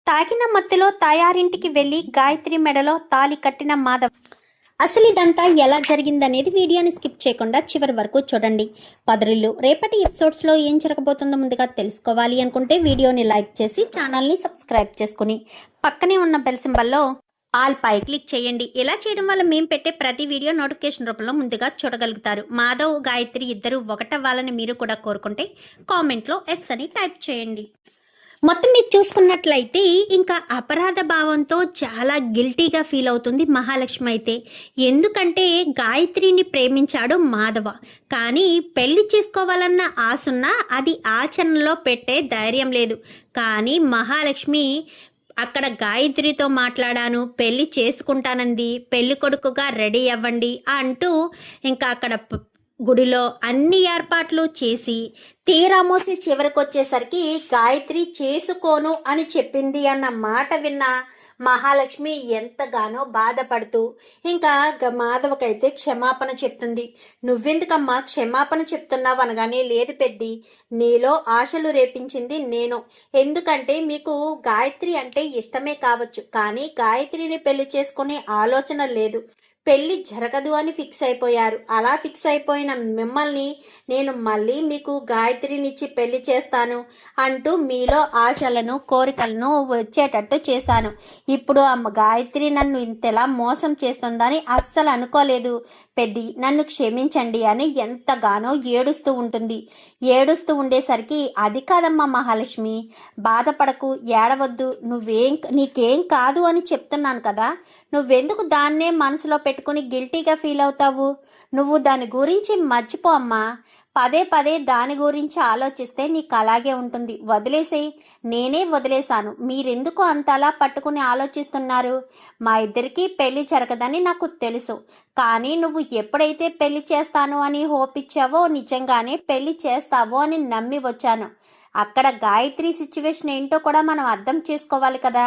తాగిన మత్తులో తాయారింటికి వెళ్లి గాయత్రి మెడలో తాళి కట్టిన మాధవ్. అసలు ఇదంతా ఎలా జరిగిందనేది వీడియోని స్కిప్ చేయకుండా చివరి వరకు చూడండి. పదరిల్లు రేపటి ఎపిసోడ్స్లో ఏం జరగబోతుందో ముందుగా తెలుసుకోవాలి అనుకుంటే వీడియోని లైక్ చేసి ఛానల్ని సబ్స్క్రైబ్ చేసుకుని పక్కనే ఉన్న బెల్ సింబల్లో ఆల్ పై క్లిక్ చేయండి. ఇలా చేయడం వల్ల మేము పెట్టే ప్రతి వీడియో నోటిఫికేషన్ రూపంలో ముందుగా చూడగలుగుతారు. మాధవ్ గాయత్రి ఇద్దరు ఒకటవ్వాలని మీరు కూడా కోరుకుంటే కామెంట్లో ఎస్ అని టైప్ చేయండి. మొత్తం మీరు చూసుకున్నట్లయితే ఇంకా అపరాధ భావంతో చాలా గిల్టీగా ఫీల్ అవుతుంది మహాలక్ష్మి అయితే. ఎందుకంటే గాయత్రిని ప్రేమించాడు మాధవ, కానీ పెళ్లి చేసుకోవాలన్న ఆశున్నా అది ఆచరణలో పెట్టే ధైర్యం లేదు. కానీ మహాలక్ష్మి అక్కడ గాయత్రితో మాట్లాడాను, పెళ్లి చేసుకుంటానంది, పెళ్లి కొడుకుగా రెడీ అవ్వండి అంటూ ఇంకా అక్కడ గుడిలో అన్ని ఏర్పాట్లు చేసి తీరామోసి చివరికొచ్చేసరికి గాయత్రి చేసుకోను అని చెప్పింది అన్న మాట విన్న మహాలక్ష్మి ఎంతగానో బాధపడుతూ ఇంకా మాధవకైతే క్షమాపణ చెప్తుంది. నువ్వెందుకమ్మా క్షమాపణ చెప్తున్నావు అనగానే, లేదు పెద్ది, నీలో ఆశలు రేపించింది నేను. ఎందుకంటే మీకు గాయత్రి అంటే ఇష్టమే కావచ్చు, కానీ గాయత్రిని పెళ్లి చేసుకునే ఆలోచన లేదు, పెళ్లి జరగదు అని ఫిక్స్ అయిపోయారు. అలా ఫిక్స్ అయిపోయిన మిమ్మల్ని నేను మళ్ళీ మీకు గాయత్రినిచ్చి పెళ్లి చేస్తాను అంటూ మీలో ఆశలను కోరికలను వచ్చేటట్టు చేశాను. ఇప్పుడు గాయత్రి నన్ను ఇంతలా మోసం చేస్తుందని అస్సలు అనుకోలేదు పెద్ది, నన్ను క్షమించండి అని ఎంతగానో ఏడుస్తూ ఉంటుంది. ఏడుస్తూ ఉండేసరికి, అది కాదమ్మా మహాలక్ష్మి, బాధపడకు, ఏడవద్దు, నీకేం కాదు అని చెప్తున్నాను కదా, నువ్వెందుకు దాన్నే మనసులో పెట్టుకుని గిల్టీగా ఫీల్ అవుతావు? నువ్వు దాని గురించి మర్చిపో అమ్మా. పదే పదే దాని గురించి ఆలోచిస్తే నీకు అలాగే ఉంటుంది. వదిలేసేయి. నేనే వదిలేశాను, మీరెందుకు అంతలా పట్టుకుని ఆలోచిస్తున్నారు? మా ఇద్దరికీ పెళ్లి జరగదని నాకు తెలుసు, కానీ నువ్వు ఎప్పుడైతే పెళ్లి చేస్తాను అని హోప్ ఇచ్చావో నిజంగానే పెళ్లి చేస్తావో అని నమ్మి వచ్చాను. అక్కడ గాయత్రి సిచ్యువేషన్ ఏంటో కూడా మనం అర్థం చేసుకోవాలి కదా.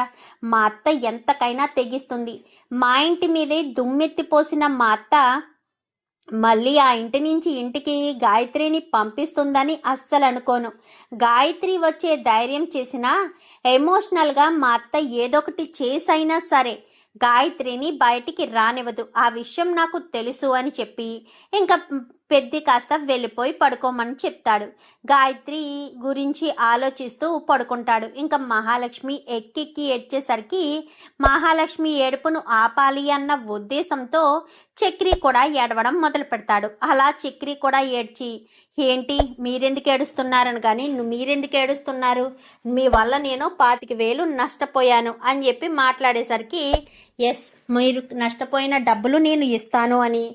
మా అత్త ఎంతకైనా తెగిస్తుంది. మా ఇంటి మీదే దుమ్మెత్తిపోసిన మా అత్త మళ్ళీ ఆ ఇంటి నుంచి ఇంటికి గాయత్రిని పంపిస్తుందని అస్సలు అనుకోను. గాయత్రి వచ్చే ధైర్యం చేసినా ఎమోషనల్గా మా అత్త ఏదొకటి చేసైనా సరే గాయత్రిని బయటికి రానివ్వదు. ఆ విషయం నాకు తెలుసు అని చెప్పి ఇంకా పెద్ది కాస్త వెళ్ళిపోయి పడుకోమని చెప్తాడు. గాయత్రి గురించి ఆలోచిస్తూ పడుకుంటాడు. ఇంకా మహాలక్ష్మి ఎక్కెక్కి ఏడ్చేసరికి మహాలక్ష్మి ఏడుపును ఆపాలి అన్న ఉద్దేశంతో చక్రి కూడా ఏడవడం మొదలు పెడతాడు. అలా చక్రి కూడా ఏడ్చి, ఏంటి మీరెందుకు ఏడుస్తున్నారని, కానీ మీరెందుకు ఏడుస్తున్నారు, మీ వల్ల నేను 25,000 నష్టపోయాను అని చెప్పి మాట్లాడేసరికి, ఎస్, మీరు నష్టపోయిన డబ్బులు నేను ఇస్తాను అని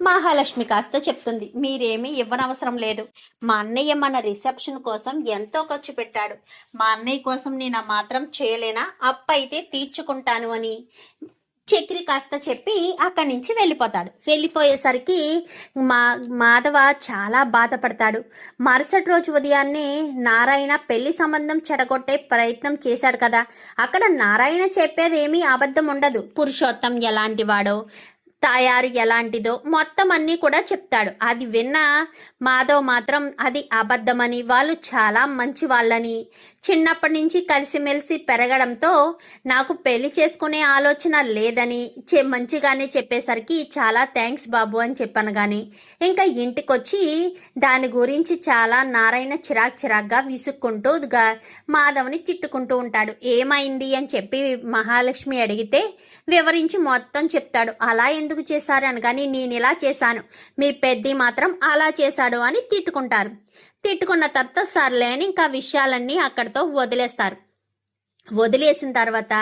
మహాలక్ష్మి కాస్త చెప్తుంది. మీరేమీ ఇవ్వనవసరం లేదు, మా అన్నయ్య మన రిసెప్షన్ కోసం ఎంతో ఖర్చు పెట్టాడు, మా అన్నయ్య కోసం నేను మాత్రం చేయలేనా, అప్పు అయితే తీర్చుకుంటాను అని చక్రి కాస్త చెప్పి అక్కడి నుంచి వెళ్ళిపోతాడు. వెళ్ళిపోయేసరికి మాధవ చాలా బాధపడతాడు. మరుసటి రోజు ఉదయాన్నే నారాయణ పెళ్లి సంబంధం చెడగొట్టే ప్రయత్నం చేశాడు కదా, అక్కడ నారాయణ చెప్పేది ఏమీ అబద్ధం ఉండదు. పురుషోత్తం ఎలాంటి వాడో, తయారు ఎలాంటిదో మొత్తం అన్నీ కూడా చెప్తాడు. అది విన్న మాధవ్ మాత్రం అది అబద్ధమని, వాళ్ళు చాలా మంచి వాళ్ళని, చిన్నప్పటి నుంచి కలిసిమెలిసి పెరగడంతో నాకు పెళ్లి చేసుకునే ఆలోచన లేదని మంచిగానే చెప్పేసరికి, చాలా థ్యాంక్స్ బాబు అని చెప్పాను. కానీ ఇంకా ఇంటికొచ్చి దాని గురించి చాలా నారాయణ చిరాగ్గా విసుక్కుంటూ మాధవ్ని తిట్టుకుంటూ ఉంటాడు. ఏమైంది అని చెప్పి మహాలక్ష్మి అడిగితే వివరించి మొత్తం చెప్తాడు. అలా ఎందుకు చేశారు అనగాని, నేను ఇలా చేశాను, మీ పెద్ది మాత్రం అలా చేశాడు అని తిట్టుకుంటారు. తిట్టుకున్న తర్వాత సర్లే అని ఇంకా విషయాలన్నీ అక్కడితో వదిలేస్తారు. వదిలేసిన తర్వాత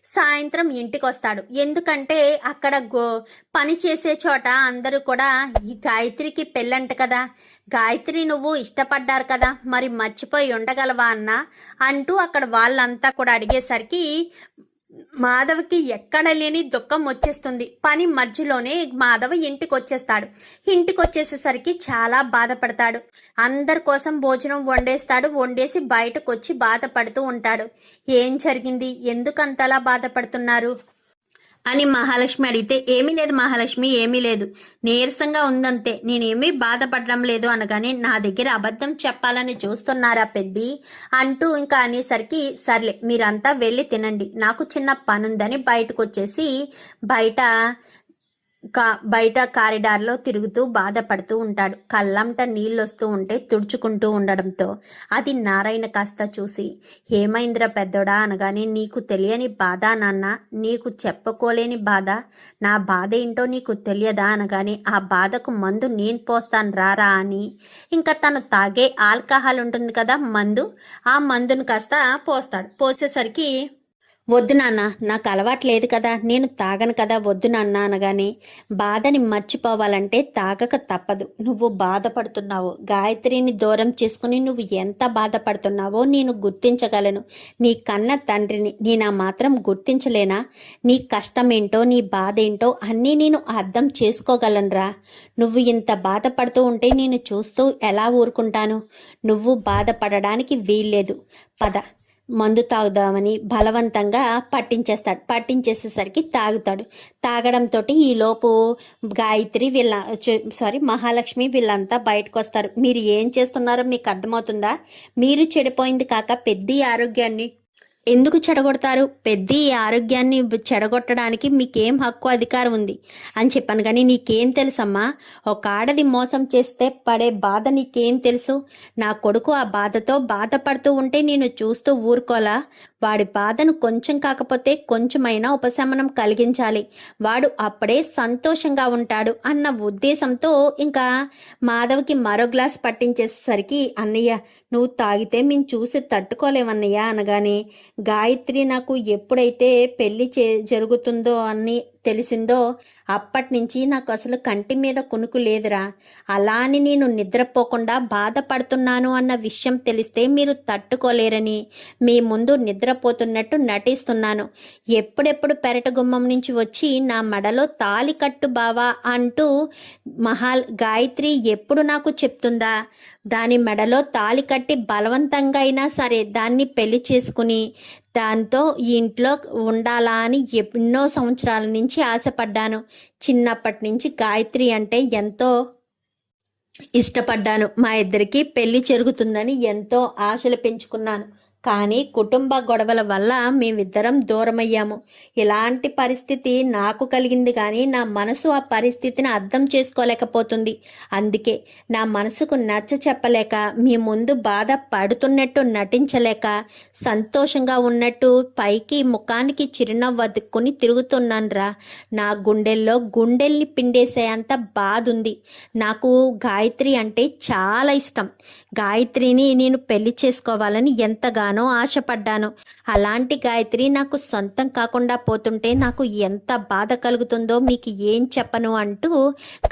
సాయంత్రం ఇంటికి వస్తాడు. ఎందుకంటే అక్కడ పని చేసే చోట అందరూ కూడా, ఈ గాయత్రికి పెళ్ళంట కదా, గాయత్రి నువ్వు ఇష్టపడ్డారు కదా, మరి మర్చిపోయి ఉండగలవా అన్న అంటూ అక్కడ వాళ్ళంతా కూడా అడిగేసరికి మాధవ్కి ఎక్కడ లేని దుఃఖం వచ్చేస్తుంది. పని మధ్యలోనే మాధవ్ ఇంటికి వచ్చేస్తాడు. ఇంటికి వచ్చేసేసరికి చాలా బాధపడతాడు. అందరి కోసం భోజనం వండేస్తాడు. వండేసి బయటకు వచ్చి బాధపడుతూ ఉంటాడు. ఏం జరిగింది, ఎందుకు అంతలా బాధపడుతున్నారు అని మహాలక్ష్మి అడిగితే ఏమీ లేదు మహాలక్ష్మి, ఏమీ లేదు, నీరసంగా ఉందంతే, నేనేమీ బాధపడడం లేదు అనగానే నా దగ్గర అబద్ధం చెప్పాలని చూస్తున్నారా పెద్ది అంటూ ఇంకా అనేసరికి సర్లే మీరంతా వెళ్ళి తినండి, నాకు చిన్న పనుందని బయటకు వచ్చేసి బయట కారిడార్లో తిరుగుతూ బాధపడుతూ ఉంటాడు. కళ్ళంట నీళ్ళొస్తూ ఉంటే తుడుచుకుంటూ ఉండడంతో అది నారాయణ కాస్త చూసి ఏమైందిరా పెద్దోడా అనగానే నీకు తెలియని బాధ నాన్న, నీకు చెప్పుకోలేని బాధ, నా బాధ ఏంటో నీకు తెలియదా అనగానే ఆ బాధకు మందు నేను పోస్తాను రారా అని ఇంకా తను తాగే ఆల్కహాల్ ఉంటుంది కదా మందు, ఆ మందును కాస్త పోస్తాడు. పోసేసరికి వద్దు నాన్న, నాకు అలవాట్లేదు కదా, నేను తాగను కదా, వద్దు నాన్న అనగానే బాధని మర్చిపోవాలంటే తాగక తప్పదు, నువ్వు బాధపడుతున్నావు, గాయత్రిని దూరం చేసుకుని నువ్వు ఎంత బాధపడుతున్నావో నేను గుర్తించగలను, నీ కన్న తండ్రిని నేనా మాత్రం గుర్తించలేనా, నీ కష్టమేంటో నీ బాధ ఏంటో అన్నీ నేను అర్థం చేసుకోగలనురా, నువ్వు ఇంత బాధపడుతూ ఉంటే నేను చూస్తూ ఎలా ఊరుకుంటాను, నువ్వు బాధపడడానికి వీల్లేదు, పద మందు తాగుదామని బలవంతంగా పట్టించేసేసరికి తాగుతాడు. తాగడంతో ఈలోపు గాయత్రి మహాలక్ష్మి వీళ్ళంతా బయటకు వస్తారు. మీరు ఏం చేస్తున్నారో మీకు అర్థమవుతుందా, మీరు చెడిపోయింది కాక పెద్ద ఆరోగ్యాన్ని ఎందుకు చెడగొడతారు, పెద్ద ఆరోగ్యాన్ని చెడగొట్టడానికి మీకేం హక్కు అధికారం ఉంది అని చెప్పాను. కానీ నీకేం తెలుసమ్మా, ఒక ఆడది మోసం చేస్తే పడే బాధ నీకేం తెలుసు, నా కొడుకు ఆ బాధతో బాధపడుతూ ఉంటే నేను చూస్తూ ఊరుకోలా, వాడి బాధను కొంచెం కాకపోతే కొంచెమైనా ఉపశమనం కలిగించాలి, వాడు అప్పుడే సంతోషంగా ఉంటాడు అన్న ఉద్దేశంతో ఇంకా మాధవ్కి మరో గ్లాస్ పట్టించేసరికి అన్నయ్య నువ్వు తాగితే మేము చూసి తట్టుకోలేమన్నయ్య అనగానే గాయత్రి నాకు ఎప్పుడైతే పెళ్లి జరుగుతుందో అని తెలిసిందో అప్పటి నుంచి నాకు అసలు కంటి మీద కునుకు లేదురా, అలా అని నేను నిద్రపోకుండా బాధపడుతున్నాను అన్న విషయం తెలిస్తే మీరు తట్టుకోలేరని మీ ముందు నిద్రపోతున్నట్టు నటిస్తున్నాను, ఎప్పుడెప్పుడు పెరట గుమ్మం నుంచి వచ్చి నా మెడలో తాలి కట్టు బావా అంటూ గాయత్రి ఎప్పుడు నాకు చెప్తుందా, దాని మెడలో తాలి కట్టి బలవంతంగా అయినా సరే దాన్ని పెళ్లి చేసుకుని దాంతో ఈ ఇంట్లో ఉండాలా అని ఎన్నో సంవత్సరాల నుంచి ఆశపడ్డాను, చిన్నప్పటి నుంచి గాయత్రి అంటే ఎంతో ఇష్టపడ్డాను, మా ఇద్దరికి పెళ్లి జరుగుతుందని ఎంతో ఆశలు పెంచుకున్నాను, కానీ కుటుంబ గొడవల వల్ల మేమిద్దరం దూరమయ్యాము, ఇలాంటి పరిస్థితి నాకు కలిగింది కానీ నా మనసు ఆ పరిస్థితిని అర్థం చేసుకోలేకపోతుంది, అందుకే నా మనసుకు నచ్చ చెప్పలేక మీ ముందు బాధ పడుతున్నట్టు నటించలేక సంతోషంగా ఉన్నట్టు పైకి ముఖానికి చిరునవ్వు అతుక్కుని తిరుగుతున్నానురా, నా గుండెల్ని పిండేసేంత బాధ ఉంది, నాకు గాయత్రి అంటే చాలా ఇష్టం, గాయత్రిని నేను పెళ్లి చేసుకోవాలని ఎంతగానో ఆశపడ్డాను, అలాంటి గాయత్రి నాకు సొంతం కాకుండా పోతుంటే నాకు ఎంత బాధ కలుగుతుందో మీకు ఏం చెప్పను అంటూ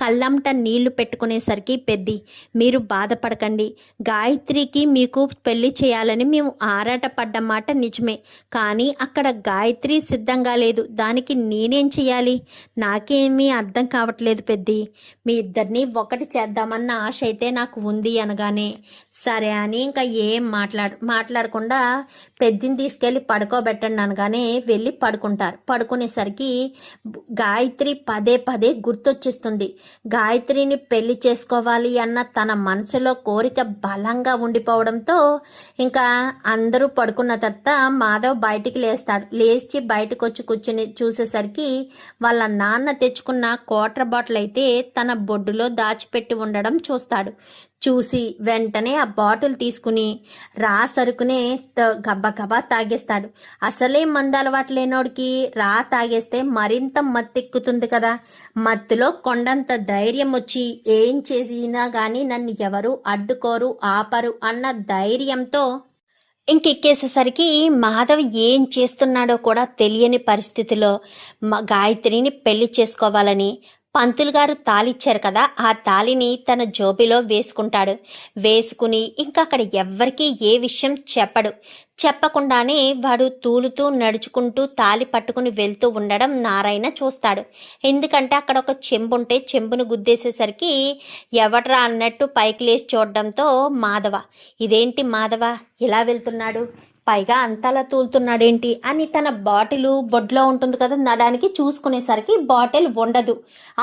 కళ్ళంట నీళ్లు పెట్టుకునేసరికి పెద్ది మీరు బాధపడకండి, గాయత్రికి మీకు పెళ్లి చేయాలని మేము ఆరాటపడ్డ మాట నిజమే, కానీ అక్కడ గాయత్రి సిద్ధంగా లేదు, దానికి నేనేం చేయాలి, నాకేమీ అర్థం కావట్లేదు పెద్ది, మీ ఇద్దరిని ఒకటి చేద్దామన్న ఆశ అయితే నాకు ఉంది అనగానే సరే అని ఇంకా ఏం మాట్లాడకుండా పెద్దిని తీసుకెళ్ళి పడుకోబెట్టండి అనగానే వెళ్ళి పడుకుంటారు. పడుకునేసరికి గాయత్రి పదే పదే గుర్తొచ్చేస్తుంది, గాయత్రిని పెళ్లి చేసుకోవాలి అన్న తన మనసులో కోరిక బలంగా ఉండిపోవడంతో ఇంకా అందరూ పడుకున్న తర్వాత మాధవ్ బయటికి లేచి బయటకు వచ్చి కూర్చుని చూసేసరికి వాళ్ళ నాన్న తెచ్చుకున్న క్వార్టర్ బాటిల్ అయితే తన బొడ్డులో దాచిపెట్టి ఉండడం చూసి వెంటనే ఆ బాటిల్ తీసుకుని సరుకునే గబ్బా తాగేస్తాడు. అసలే మందు అలవాటు లేనోడికి తాగేస్తే మరింత మత్తెక్కుతుంది కదా, మత్తులో కొండంత ధైర్యం వచ్చి ఏం చేసినా కానీ నన్ను ఎవరు అడ్డుకోరు ఆపరు అన్న ధైర్యంతో ఇంకెక్కేసేసరికి మాధవ్ ఏం చేస్తున్నాడో కూడా తెలియని పరిస్థితిలో గాయత్రిని పెళ్లి చేసుకోవాలని పంతులు గారు తాళిచ్చారు కదా, ఆ తాళిని తన జోబిలో వేసుకుని ఇంకా అక్కడ ఎవ్వరికీ ఏ విషయం చెప్పకుండానే వాడు తూలుతూ నడుచుకుంటూ తాళి పట్టుకుని వెళ్తూ ఉండడం నారాయణ చూస్తాడు. ఎందుకంటే అక్కడ ఒక చెంబు ఉంటే చెంబును గుద్దేసేసరికి ఎవడ్రా అన్నట్టు పైకి లేచి చూడడంతో ఇదేంటి మాధవ ఇలా వెళ్తున్నాడు, పైగా అంతలా తూలుతున్నాడేంటి అని తన బాటిల్ బొడ్లో ఉంటుంది కదా, నడానికి చూసుకునేసరికి బాటిల్ ఉండదు.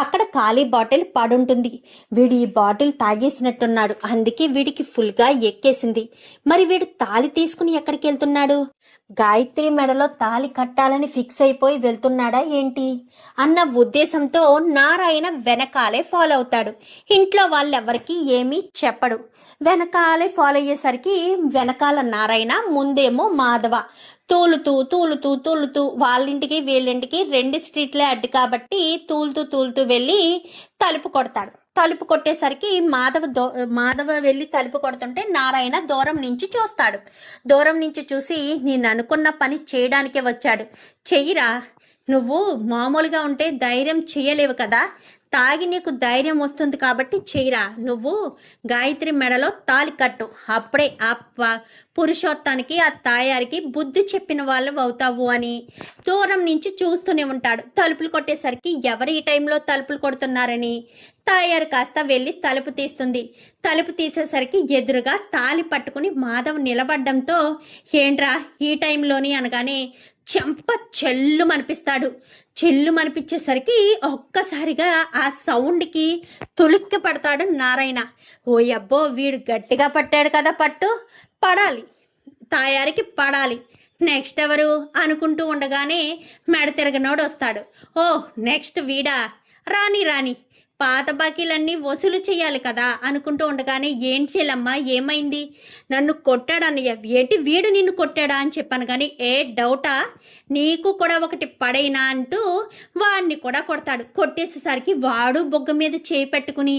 అక్కడ ఖాళీ బాటిల్ పడుంటుంది. వీడు ఈ బాటిల్ తాగేసినట్టున్నాడు, అందుకే వీడికి ఫుల్గా ఎక్కేసింది. మరి వీడు తాళి తీసుకుని ఎక్కడికి వెళ్తున్నాడు? గాయత్రి మెడలో తాళి కట్టాలని ఫిక్స్ అయిపోయి వెళ్తున్నాడా ఏంటి అన్న ఉద్దేశంతో నారాయణ వెనకాలే ఫాలో అవుతాడు. ఇంట్లో వాళ్ళెవరికి ఏమీ చెప్పడు. వెనకాలే ఫాలో అయ్యేసరికి వెనకాల నారాయణ, ముందేమో మాధవ. తూలుతూ తూలుతూ తూలుతూ వాళ్ళింటికి వీళ్ళింటికి 2 స్ట్రీట్లే అడ్డు కాబట్టి తూలుతూ తూలుతూ వెళ్ళి తలుపు కొడతాడు. తలుపు కొట్టేసరికి మాధవ వెళ్ళి తలుపు కొడుతుంటే నారాయణ దూరం నుంచి చూస్తాడు. దూరం నుంచి చూసి, నేను అనుకున్న పని చేయడానికే వచ్చాడు, చెయ్యిరా, నువ్వు మామూలుగా ఉంటే ధైర్యం చేయలేవు కదా, తాగి నీకు ధైర్యం వస్తుంది కాబట్టి చెయ్యిరా, నువ్వు గాయత్రి మెడలో తాళి కట్టు, అప్పుడే ఆ పురుషోత్తానికి ఆ తాయారికి బుద్ధి చెప్పిన వాళ్ళు అవుతావు అని దూరం నుంచి చూస్తూనే ఉంటాడు. తలుపులు కొట్టేసరికి ఎవరు ఈ టైంలో తలుపులు కొడుతున్నారని తాయారు కాస్త వెళ్ళి తలుపు తీస్తుంది. తలుపు తీసేసరికి ఎదురుగా తాళి పట్టుకుని మాధవ్ నిలబడ్డంతో, ఏంట్రా ఈ టైంలోని అనగానే చెంప చెల్లు మనిపిస్తాడు. చెల్లు మనిపించేసరికి ఒక్కసారిగా ఆ సౌండ్కి తులుక్కి పడతాడు నారాయణ. ఓ అబ్బో, వీడు గట్టిగా పట్టాడు కదా, పడాలి, తాయారికి పడాలి, నెక్స్ట్ ఎవరు అనుకుంటూ ఉండగానే మెడ తిరగనోడు వస్తాడు. ఓ నెక్స్ట్ వీడా, రాని పాత బాకీలన్నీ వసూలు చేయాలి కదా అనుకుంటూ ఉండగానే, ఏం చేయాలమ్మా, ఏమైంది, నన్ను కొట్టాడన్నయ్య, ఏంటి వీడు నిన్ను కొట్టాడా అని చెప్పాను కానీ, ఏ డౌటా, నీకు కూడా ఒకటి పడైనా అంటూ వాడిని కూడా కొడతాడు. కొట్టేసేసరికి వాడు బొగ్గ మీద చేయి పెట్టుకుని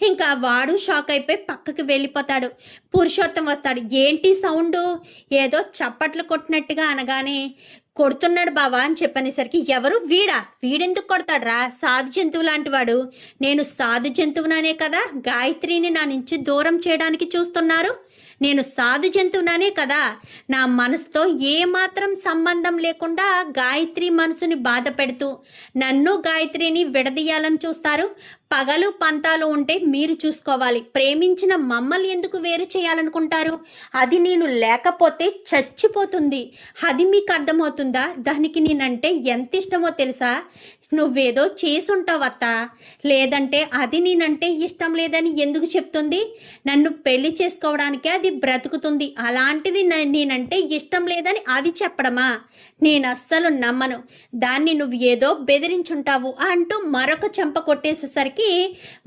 ఇంకా వాడు షాక్ అయిపోయి పక్కకి వెళ్ళిపోతాడు. పురుషోత్తం వస్తాడు. ఏంటి సౌండు, ఏదో చప్పట్లు కొట్టినట్టుగా అనగానే, కొడుతున్నాడు బావా అని చెప్పనేసరికి, ఎవరు, వీడెందుకు కొడతాడ్రా, సాధు జంతువు లాంటి వాడు, నేను సాధు జంతువుననే కదా గాయత్రిని నా నుంచి దూరం చేయడానికి చూస్తున్నారు, నేను సాధు జంతువుననే కదా నా మనసుతో ఏమాత్రం సంబంధం లేకుండా గాయత్రి మనసుని బాధ పెడుతూ నన్ను గాయత్రిని విడదీయాలని చూస్తారు. పగలు పంతాలు ఉంటే మీరు చూసుకోవాలి, ప్రేమించిన మమ్మల్ని ఎందుకు వేరు చేయాలనుకుంటారు, అది నేను లేకపోతే చచ్చిపోతుంది, అది మీకు అర్థమవుతుందా, దానికి నేనంటే ఎంత ఇష్టమో తెలుసా, నువ్వేదో చేసుంటావత్త, లేదంటే అది నేనంటే ఇష్టం లేదని ఎందుకు చెప్తుంది, నన్ను పెళ్లి చేసుకోవడానికే అది బ్రతుకుతుంది, అలాంటిది నేనంటే ఇష్టం లేదని అది చెప్పడమా, నేను అస్సలు నమ్మను, దాన్ని నువ్వు ఏదో బెదిరించుంటావు అంటూ మరొక చెంప కొట్టేసేసరికి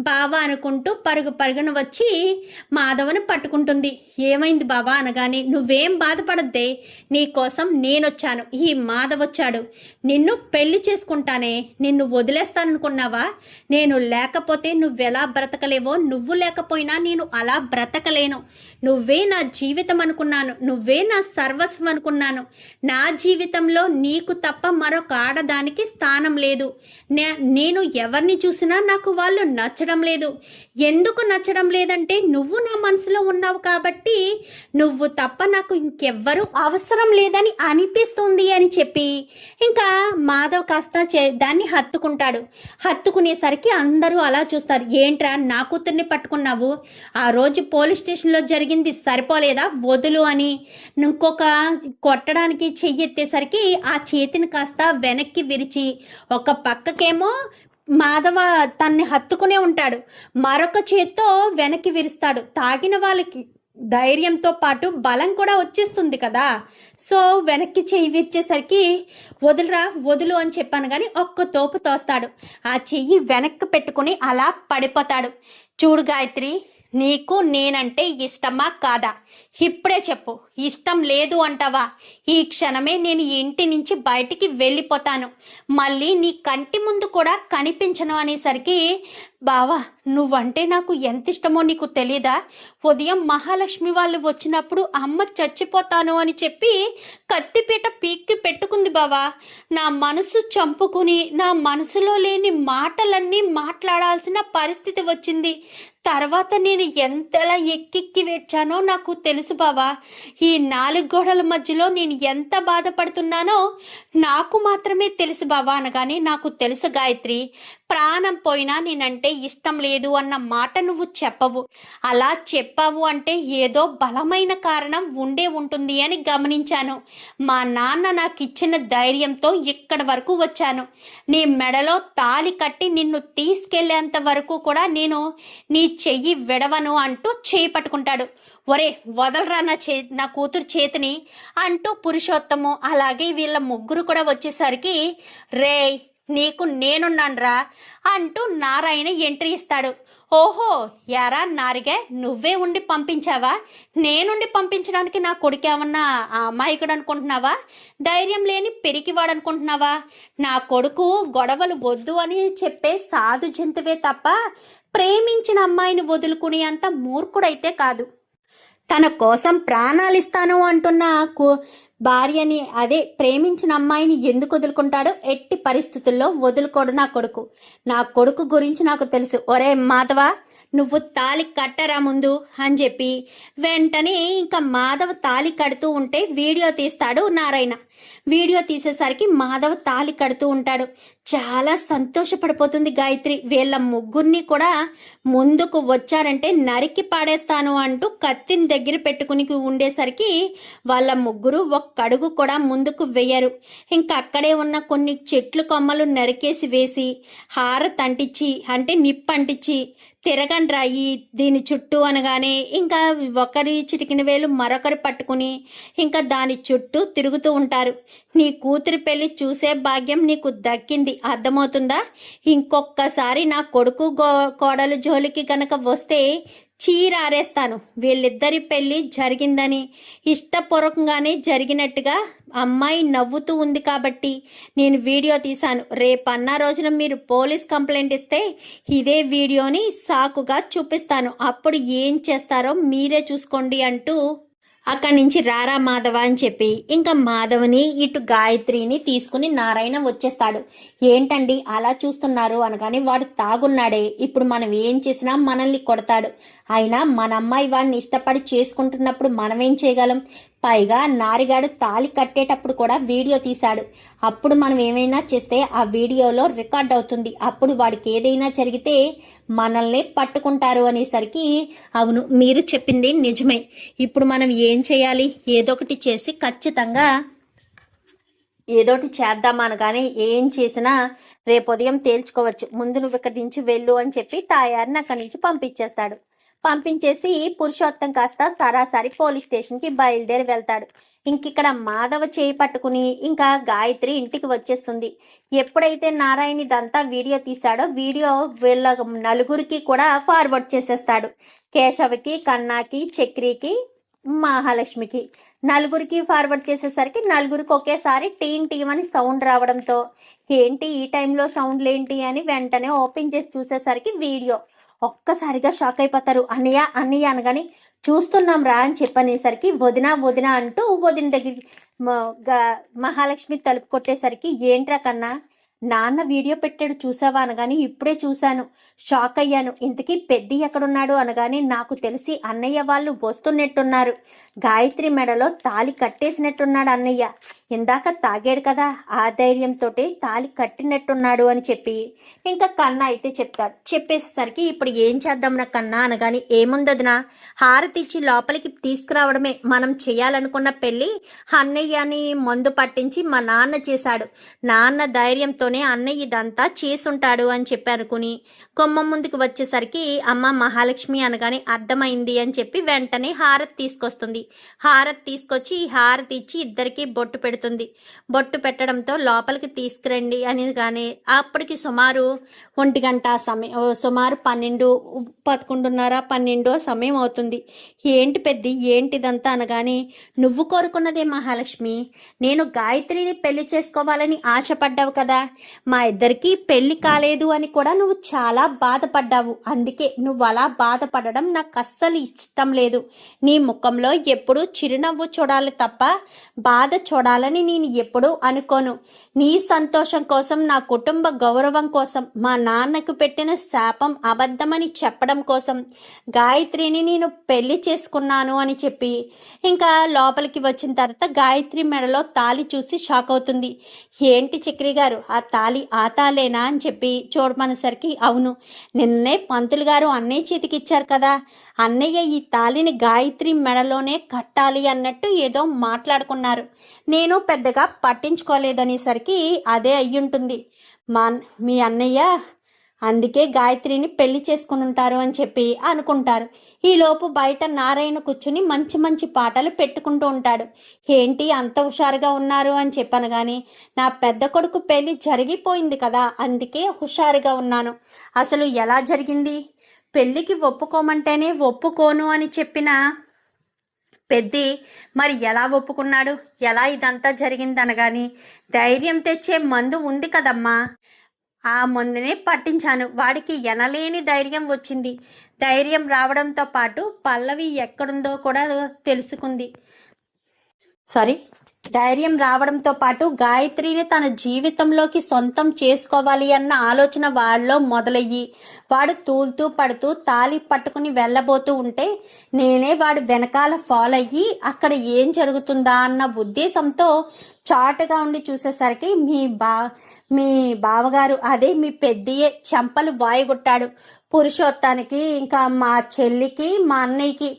బావా అనుకుంటూ పరుగున వచ్చి మాధవను పట్టుకుంటుంది. ఏమైంది బావా అనగానే, నువ్వేం బాధపడద్దే, నీకోసం నేనొచ్చాను, ఈ మాధవ్ వచ్చాడు, నిన్ను పెళ్లి చేసుకుంటానే, నిన్ను వదిలేస్తాననుకున్నావా, నేను లేకపోతే నువ్వెలా బ్రతకలేవో, నువ్వు లేకపోయినా నేను అలా బ్రతకలేను, నువ్వే నా జీవితం అనుకున్నాను, నువ్వే నా సర్వస్వం అనుకున్నాను, నా జీవితంలో నీకు తప్ప మరొక ఆడదానికి స్థానం లేదు, నేను ఎవరిని చూసినా నాకు వాళ్ళు నచ్చడం లేదు, ఎందుకు నచ్చడం లేదంటే నువ్వు నా మనసులో ఉన్నావు కాబట్టి, నువ్వు తప్ప నాకు ఇంకెవ్వరూ అవసరం లేదని అనిపిస్తుంది అని చెప్పి ఇంకా మాధవ్ కాస్త దాన్ని హత్తుకుంటాడు. హత్తుకునేసరికి అందరూ అలా చూస్తారు. ఏంట్రా నా కూతుర్ని పట్టుకున్నావు, ఆ రోజు పోలీస్ స్టేషన్లో జరిగింది సరిపోలేదా, వదులు అని ఇంకొక కొట్టడానికి చెయ్యెత్తేసరికి ఆ చేతిని కాస్త వెనక్కి విరిచి ఒక పక్కకేమో మాధవ తన్ని హత్తుకునే ఉంటాడు, మరొక చేత్తో వెనక్కి విరుస్తాడు. తాగిన వాళ్ళకి ధైర్యంతో పాటు బలం కూడా వచ్చేస్తుంది కదా, సో వెనక్కి చెయ్యి విరిచేసరికి వదులు అని చెప్పాను కానీ ఒక్క తోపు తోస్తాడు. ఆ చెయ్యి వెనక్కి పెట్టుకుని అలా పడిపోతాడు. చూడు గాయత్రి, నీకు నేనంటే ఇష్టమా కాదా, ఇప్పుడే చెప్పు, ఇష్టం లేదు అంటావా, ఈ క్షణమే నేను ఇంటి నుంచి బయటికి వెళ్ళిపోతాను, మళ్ళీ నీ కంటి ముందు కూడా కనిపించను అనేసరికి, బావా నువ్వంటే నాకు ఎంత ఇష్టమో నీకు తెలీదా, ఉదయం మహాలక్ష్మి వాళ్ళు వచ్చినప్పుడు అమ్మ చచ్చిపోతాను అని చెప్పి కత్తిపీట పీక్కి పెట్టుకుంది బావా, నా మనసు చంపుకుని నా మనసులో లేని మాటలన్నీ మాట్లాడాల్సిన పరిస్థితి వచ్చింది, తర్వాత నేను ఎంతలా ఎక్కెక్కి వేడ్చానో నాకు తెలుసు బావా. ఈ 4 గోడల మధ్యలో నేను ఎంత బాధపడుతున్నానో నాకు మాత్రమే తెలుసు బావా అనగానే, నాకు తెలుసు గాయత్రి, ప్రాణం పోయినా నేనంటే ఇష్టం లేదు అన్న మాట నువ్వు చెప్పవు. అలా చెప్పావు అంటే ఏదో బలమైన కారణం ఉండే ఉంటుంది అని గమనించాను. మా నాన్న నాకు ఇచ్చిన ధైర్యంతో ఇక్కడి వరకు వచ్చాను. నీ మెడలో తాళి కట్టి నిన్ను తీసుకెళ్లేంత వరకు కూడా నేను నీ చెయ్యి విడవను అంటూ చేయి పట్టుకుంటాడు. ఒరే వదలరా నా కూతురు చేతిని అంటూ పురుషోత్తము అలాగే వీళ్ళ ముగ్గురు కూడా వచ్చేసరికి, రే నీకు నేనున్నాన్రా అంటూ నారాయణ ఎంట్రీ ఇస్తాడు. ఓహో యారా నారిగే, నువ్వే ఉండి పంపించావా? నేనుండి పంపించడానికి నా కొడుకేమన్నా అమాయకుడు అనుకుంటున్నావా? ధైర్యం లేని పెరికివాడు అనుకుంటున్నావా? నా కొడుకు గొడవలు వద్దు అని చెప్పే సాధు జంతువే తప్ప ప్రేమించిన అమ్మాయిని వదులుకునే అంత మూర్ఖుడైతే కాదు. తన కోసం ప్రాణాలిస్తాను అంటున్న భార్యని, అదే ప్రేమించిన అమ్మాయిని ఎందుకు వదులుకుంటాడో? ఎట్టి పరిస్థితుల్లో వదులుకోడు నా కొడుకు గురించి నాకు తెలుసు. ఒరే మాధవ, నువ్వు తాళి కట్టరా ముందు అని చెప్పి వెంటనే ఇంకా మాధవ్ తాళి కడుతూ ఉంటే వీడియో తీస్తాడు నారాయణ. వీడియో తీసేసరికి మాధవ్ తాళి కడుతూ ఉంటాడు. చాలా సంతోషపడిపోతుంది గాయత్రి. వీళ్ళ ముగ్గురిని కూడా ముందుకు వచ్చారంటే నరికి పాడేస్తాను అంటూ కత్తిని దగ్గర పెట్టుకుని ఉండేసరికి వాళ్ళ ముగ్గురు ఒక్కడుగు కూడా ముందుకు వేయరు. ఇంకా అక్కడే ఉన్న కొన్ని చెట్లు కొమ్మలు నరికేసి వేసి హారతి అంటించి, అంటే నిప్పు అంటించి, తిరగండి రాయి దీని చుట్టూ అనగానే ఇంకా ఒకరి చిటికిన వేలు మరొకరు పట్టుకుని ఇంకా దాని చుట్టూ తిరుగుతూ ఉంటారు. నీ కూతురి పెళ్లి చూసే భాగ్యం నీకు దక్కింది, అర్థమవుతుందా? ఇంకొక్కసారి నా కొడుకు కోడలు జోలికి గనక వస్తే చీరారేస్తాను. వీళ్ళిద్దరి పెళ్లి జరిగిందని ఇష్టపూర్వకంగానే జరిగినట్టుగా అమ్మాయి నవ్వుతూ ఉంది కాబట్టి నేను వీడియో తీశాను. రేపన్న రోజున మీరు పోలీస్ కంప్లైంట్ ఇస్తే ఇదే వీడియోని సాకుగా చూపిస్తాను. అప్పుడు ఏం చేస్తారో మీరే చూసుకోండి అంటూ అక్కడి నుంచి రారా మాధవ అని చెప్పి ఇంకా మాధవ్ని ఇటు గాయత్రిని తీసుకుని నారాయణ వచ్చేస్తాడు. ఏంటండి అలా చూస్తున్నారు అనగానే, వాడు తాగున్నాడే, ఇప్పుడు మనం ఏం చేసినా మనల్ని కొడతాడు. అయినా మన అమ్మాయి వాడిని ఇష్టపడి చేసుకుంటున్నప్పుడు మనమేం చేయగలం? పైగా నారిగాడు తాళి కట్టేటప్పుడు కూడా వీడియో తీశాడు. అప్పుడు మనం ఏమైనా చేస్తే ఆ వీడియోలో రికార్డ్ అవుతుంది. అప్పుడు వాడికి ఏదైనా జరిగితే మనల్ని పట్టుకుంటారు అనేసరికి, అవును మీరు చెప్పింది నిజమే, ఇప్పుడు మనం ఏం చేయాలి? ఏదొకటి చేసి ఖచ్చితంగా ఏదోటి చేద్దాం అనగానే, ఏం చేసినా రేపు ఉదయం తేల్చుకోవచ్చు, ముందు నువ్వు ఇక్కడి నుంచి వెళ్ళు అని చెప్పి తాయారిని అక్కడి నుంచి పంపించేస్తాడు. పంపించేసి పురుషోత్తం కాస్త సరాసరి పోలీస్ స్టేషన్కి బయలుదేరి వెళ్తాడు. ఇంకిక్కడ మాధవ చేయి పట్టుకుని ఇంకా గాయత్రి ఇంటికి వచ్చేస్తుంది. ఎప్పుడైతే నారాయణ ఇదంతా వీడియో తీశాడో వీడియో వీళ్ళ నలుగురికి కూడా ఫార్వర్డ్ చేసేస్తాడు. కేశవకి, కన్నాకి, చక్రికి, మహాలక్ష్మికి నలుగురికి ఫార్వర్డ్ చేసేసరికి నలుగురికి ఒకేసారి టీన్ టీం అని సౌండ్ రావడంతో, ఏంటి ఈ టైంలో సౌండ్లు ఏంటి అని వెంటనే ఓపెన్ చేసి చూసేసరికి వీడియో. ఒక్కసారిగా షాక్ అయిపోతారు. అన్నయ్య అన్నయ్య అనగాని, చూస్తున్నాం రా అని చెప్పనేసరికి వదిన వదిన అంటూ వదిన దగ్గరికి మహాలక్ష్మి తలుపు కొట్టేసరికి, ఏంట్రా కన్నా నాన్న వీడియో పెట్టాడు చూసావా అనగాని, ఇప్పుడే చూశాను, షాక్ అయ్యాను, ఇంతకీ పెద్ది ఎక్కడున్నాడు అనగానే, నాకు తెలిసి అన్నయ్య వాళ్ళు వస్తున్నట్టున్నారు, గాయత్రి మెడలో తాళి కట్టేసినట్టున్నాడు అన్నయ్య, ఇందాక తాగాడు కదా ఆ ధైర్యంతో తాళి కట్టినట్టున్నాడు అని చెప్పి ఇంకా కన్నా అయితే చెప్తాడు. చెప్పేసేసరికి ఇప్పుడు ఏం చేద్దాం నా కన్నా అనగాని, ఏముందదినా, హారతి ఇచ్చి లోపలికి తీసుకురావడమే మనం చేయాలనుకున్న పెళ్ళి. అన్నయ్యని మందు పట్టించి మా నాన్న చేశాడు, నాన్న ధైర్యంతోనే అన్నయ్య ఇదంతా చేసుంటాడు అని చెప్పి అనుకుని గుమ్మం ముందుకు వచ్చేసరికి అమ్మ మహాలక్ష్మి అనగానే అర్థమైంది అని చెప్పి వెంటనే హారతి తీసుకొస్తుంది. హారతి తీసుకొచ్చి హారతి ఇచ్చి ఇద్దరికి బొట్టు పెడుతుంది. బొట్టు పెట్టడంతో లోపలికి తీసుకురండి అని కానీ అప్పటికి సుమారు 1 గంట సమయం, సుమారు 11:30 సమయం అవుతుంది. ఏంటి పెద్ది ఏంటిదంతా అనగానే, నువ్వు కోరుకున్నదే మహాలక్ష్మి, నేను గాయత్రిని పెళ్లి చేసుకోవాలని ఆశపడ్డావు కదా, మా ఇద్దరికి పెళ్లి కాలేదు అని కూడా నువ్వు చాలా బాధపడ్డావు. అందుకే నువ్వు అలా బాధపడడం నాకు అస్సలు ఇష్టం లేదు. నీ ముఖంలో ఎప్పుడూ చిరునవ్వు చూడాలి తప్ప బాధ చూడాలని నేను ఎప్పుడూ అనుకోను. నీ సంతోషం కోసం, నా కుటుంబ గౌరవం కోసం, మా నాన్నకు పెట్టిన శాపం అబద్ధమని చెప్పడం కోసం గాయత్రిని నేను పెళ్లి చేసుకున్నాను అని చెప్పి ఇంకా లోపలికి వచ్చిన తర్వాత గాయత్రి మెడలో తాళి చూసి షాక్ అవుతుంది. ఏంటి చక్రి గారు, ఆ తాళి ఆ తాళేనా అని చెప్పి చూడమనేసరికి అవును, నిన్నే పంతులు గారు అన్నయ్య చేతికి ఇచ్చారు కదా, అన్నయ్య ఈ తాళిని గాయత్రి మెడలోనే కట్టాలి అన్నట్టు ఏదో మాట్లాడుకున్నారు. నేను పెద్దగా పట్టించుకోలేదనేసరికి అదే అయ్యుంటుంది. మీ అన్నయ్య అందుకే గాయత్రిని పెళ్లి చేసుకుని ఉంటారు అని చెప్పి అనుకుంటారు. ఈలోపు బయట నారాయణ కూర్చుని మంచి మంచి పాటలు పెట్టుకుంటూ ఉంటాడు. ఏంటి అంత హుషారుగా ఉన్నారు అని చెప్పాను కానీ నా పెద్ద కొడుకు పెళ్లి జరిగిపోయింది కదా, అందుకే హుషారుగా ఉన్నాను. అసలు ఎలా జరిగింది? పెళ్లికి ఒప్పుకోమంటేనే ఒప్పుకోను అని చెప్పిన పెద్ది మరి ఎలా ఒప్పుకున్నాడు? ఎలా ఇదంతా జరిగింది అనగాని ధైర్యం తెచ్చే మందు ఉంది కదమ్మా, ఆ మందునే పట్టించాను. వాడికి ఎనలేని ధైర్యం వచ్చింది. ధైర్యం రావడంతో పాటు పల్లవి ఎక్కడుందో కూడా తెలుసుకుంది. ధైర్యం రావడంతో పాటు గాయత్రిని తన జీవితంలోకి సొంతం చేసుకోవాలి అన్న ఆలోచన వాళ్ళలో మొదలయ్యి వాడు తూలుతూ పడుతూ తాళి పట్టుకుని వెళ్ళబోతూ ఉంటే నేనే వాడు వెనకాల ఫాలో అయ్యి అక్కడ ఏం జరుగుతుందా అన్న ఉద్దేశంతో చాటుగా ఉండి చూసేసరికి మీ బావగారు, అదే మీ పెద్దయ్యే చెంపలు వాయుగొట్టాడు. పురుషోత్తానికి, ఇంకా మా చెల్లికి, మా అన్నయ్యకి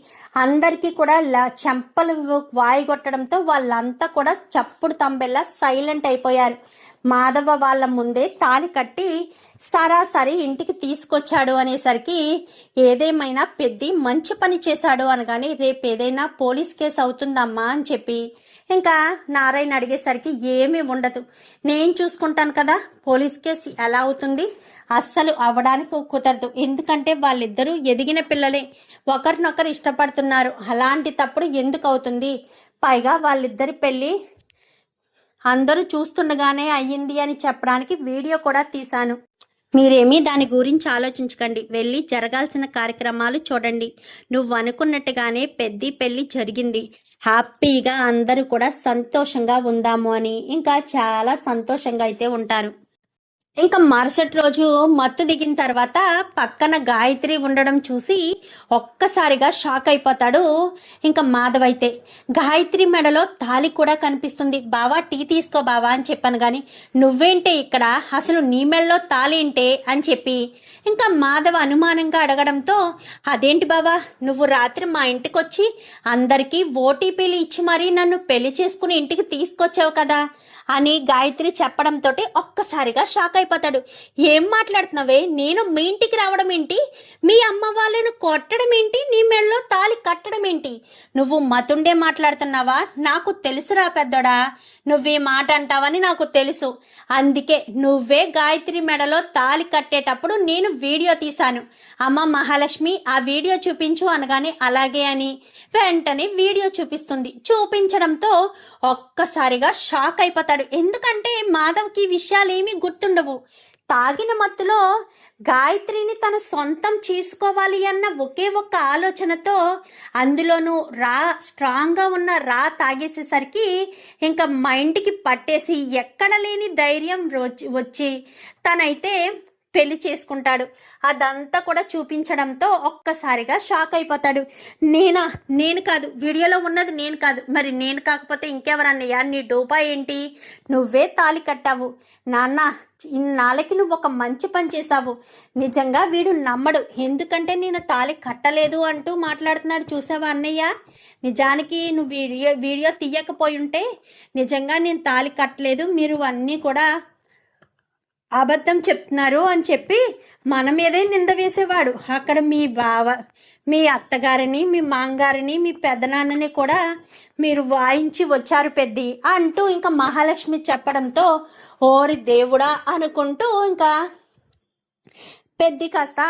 అందరికీ కూడా చెంపలు వాయిగొట్టడంతో వాళ్ళంతా కూడా చప్పుడు తంబెల్లా సైలెంట్ అయిపోయారు. మాధవ వాళ్ళ ముందే తాళి కట్టి సరాసరి ఇంటికి తీసుకొచ్చాడు అనేసరికి ఏదేమైనా పెద్ది మంచి పని చేశాడు అనగాని రేపు ఏదైనా పోలీస్ కేసు అవుతుందమ్మా అని చెప్పి ఇంకా నారాయణ అడిగేసరికి ఏమీ ఉండదు, నేను చూసుకుంటాను కదా, పోలీస్ కేసు ఎలా అవుతుంది? అస్సలు అవ్వడానికి కుదరదు. ఎందుకంటే వాళ్ళిద్దరూ ఎదిగిన పిల్లలే, ఒకరినొకరు ఇష్టపడుతున్నారు. అలాంటి తప్పుడు ఎందుకు అవుతుంది? పైగా వాళ్ళిద్దరి పెళ్ళి అందరూ చూస్తుండగానే అయ్యింది అని చెప్పడానికి వీడియో కూడా తీశాను. మీరేమీ దాని గురించి ఆలోచించకండి, వెళ్ళి జరగాల్సిన కార్యక్రమాలు చూడండి. నువ్వు అనుకున్నట్టుగానే పెళ్లి జరిగింది. హ్యాపీగా అందరూ కూడా సంతోషంగా ఉందాము అని ఇంకా చాలా సంతోషంగా అయితే ఉంటారు. ఇంకా మరుసటి రోజు మత్తు దిగిన తర్వాత పక్కన గాయత్రి ఉండడం చూసి ఒక్కసారిగా షాక్ అయిపోతాడు. ఇంకా మాధవ్ అయితే గాయత్రి మెడలో తాళి కూడా కనిపిస్తుంది. బావా టీ తీసుకో బావా అని చెప్పాను కానీ నువ్వేంటే ఇక్కడ, అసలు నీ మెడలో తాళి ఏంటే అని చెప్పి ఇంకా మాధవ్ అనుమానంగా అడగడంతో అదేంటి బావా, నువ్వు రాత్రి మా ఇంటికి వచ్చి అందరికీ ఓటీపీలు ఇచ్చి మరీ నన్ను పెళ్లి చేసుకుని ఇంటికి తీసుకొచ్చావు కదా అని గాయత్రి చెప్పడంతో ఒక్కసారిగా షాక్ అయిపోతాడు. ఏం మాట్లాడుతున్నావే, నేను మీ ఇంటికి రావడం ఏంటి, మీ అమ్మ వాళ్ళను కొట్టడం ఏంటి, నీ మెడలో తాళి కట్టడం ఏంటి, నువ్వు మతుండే మాట్లాడుతున్నావా? నాకు తెలుసురా పెద్దోడా, నువ్వే మాట అంటావని నాకు తెలుసు. అందుకే నువ్వే గాయత్రి మెడలో తాళి కట్టేటప్పుడు నేను వీడియో తీశాను. అమ్మ మహాలక్ష్మి ఆ వీడియో చూపించు అనగానే అలాగే అని వెంటనే వీడియో చూపిస్తుంది. చూపించడంతో ఒక్కసారిగా షాక్ అయిపోతాడు. ఎందుకంటే మాధవ్కి విషయాలేమీ గుర్తుండవు. తాగిన మత్తులో గాయత్రిని తన సొంతం చేసుకోవాలి అన్న ఒకే ఒక్క ఆలోచనతో అందులోనూ స్ట్రాంగ్గా ఉన్న తాగేసేసరికి ఇంకా మైండ్కి పట్టేసి ఎక్కడ లేని ధైర్యం వచ్చి తనైతే పెళ్లి చేసుకుంటాడు. అదంతా కూడా చూపించడంతో ఒక్కసారిగా షాక్ అయిపోతాడు. నేను కాదు, వీడియోలో ఉన్నది నేను కాదు, మరి నేను కాకపోతే ఇంకెవరన్నయ్యా, నీ డోపా ఏంటి, నువ్వే తాళి కట్టావు నాన్న, ఇన్నాళ్ళకి నువ్వు ఒక మంచి పని చేశావు. నిజంగా వీడు నమ్మడు, ఎందుకంటే నేను తాళి కట్టలేదు అంటూ మాట్లాడుతున్నాడు. చూసావా అన్నయ్య, నిజానికి నువ్వు వీడియో తీయకపోయి ఉంటే నిజంగా నేను తాళి కట్టలేదు, మీరు అన్నీ కూడా అబద్ధం చెప్తున్నారు అని చెప్పి మన మీదే నింద వేసేవాడు. అక్కడ మీ అత్తగారిని, మీ మాంగారిని, మీ పెద్దనాన్నని కూడా మీరు వాయించి వచ్చారు పెద్ది అంటూ ఇంకా మహాలక్ష్మి చెప్పడంతో ఓరి దేవుడా అనుకుంటూ ఇంకా పెద్ది కాస్త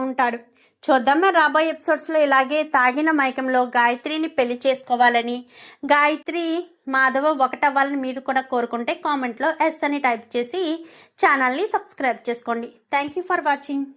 ఉంటాడు. చూద్దామే రాబోయే ఎపిసోడ్స్లో ఇలాగే తాగిన మైకంలో గాయత్రిని పెళ్లి చేసుకోవాలని గాయత్రి మాధవ ఒకటవ్వాలని మీరు కూడా కోరుకుంటే కామెంట్లో ఎస్ అని టైప్ చేసి ఛానల్ని సబ్స్క్రైబ్ చేసుకోండి. Thank you for watching.